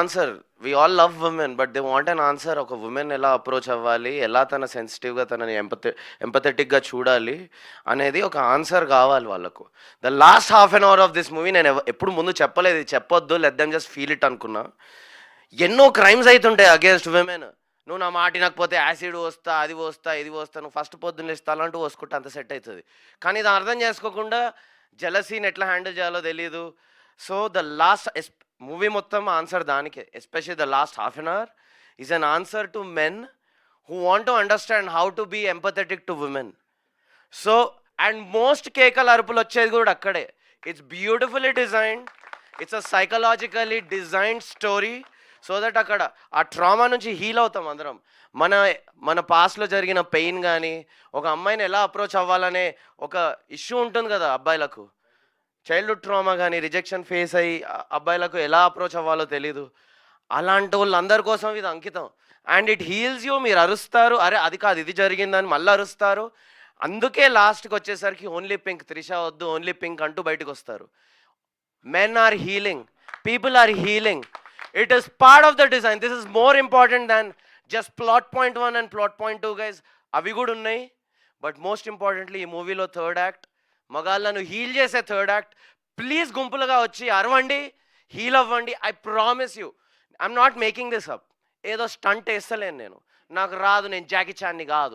Answer. We all love women. But they want an answer. ఒక women ఎలా approach అవ్వాలి, ఎలా తన సెన్సిటివ్‌గా తనని ఎంపథెటిక్‌గా చూడాలి అనేది ఒక ఆన్సర్ కావాలి వాళ్ళకు. The last half an hour of this movie నేను ఎప్పుడు ముందు చెప్పలేదు. ఇది చెప్పొద్దు, let them just feel it అనుకున్నా. ఎన్నో క్రైమ్స్ అయితుంటాయి అగేన్స్ట్ విమెన్. నువ్వు నా మాట వినకపోతే యాసిడ్ పోస్తా, అది పోస్తా, ఇది పోస్తా, నువ్వు ఫస్ట్ పొద్దున్న లేచి తలంటూ పోసుకుంటే అంత సెట్ అవుతుంది. కానీ ఇది అర్థం చేసుకోకుండా జెలసీని ఎట్లా హ్యాండిల్ చేయాలో తెలియదు. సో ద లాస్ట్ మూవీ మొత్తం ఆన్సర్ దానికే. Especially the last half an hour is an answer to men who want to understand how to be empathetic to women. So and most కేకల అరుపులు వచ్చేది కూడా అక్కడే. It's beautifully designed. It's a psychologically designed story. So that అక్కడ ఆ trauma నుంచి heal అవుతాం అందరం. మన మన పాస్ట్లో జరిగిన పెయిన్ కానీ, ఒక అమ్మాయిని ఎలా అప్రోచ్ అవ్వాలనే ఒక ఇష్యూ ఉంటుంది కదా అబ్బాయిలకు. చైల్డ్హుడ్ ట్రామా కానీ, రిజెక్షన్ ఫేస్ అయ్యి అబ్బాయిలకు ఎలా అప్రోచ్ అవ్వాలో తెలీదు. అలాంటి వాళ్ళందరి కోసం ఇది అంకితం. And it heels you. మీరు అరుస్తారు, అరే అది కాదు ఇది జరిగిందని మళ్ళీ అరుస్తారు. అందుకే లాస్ట్కి వచ్చేసరికి ఓన్లీ పింక్, త్రిష వద్దు ఓన్లీ పింక్ అంటూ బయటకు వస్తారు. Men are healing. People are healing. It is part of the design. This is more important than just plot point 1 and plot point 2, guys. అవి కూడా ఉన్నాయి. బట్ మోస్ట్ ఇంపార్టెంట్లీ ఈ మూవీలో third act, మగాళ్ళను heal చేసే third act. Please గుంపులుగా వచ్చి అరవండి, heal అవ్వండి. I promise you, I'm not making this up. ఏదో స్టంట్ వేస్తలేను నేను, నాకు రాదు, నేను జాకీ చాన్ని కాదు.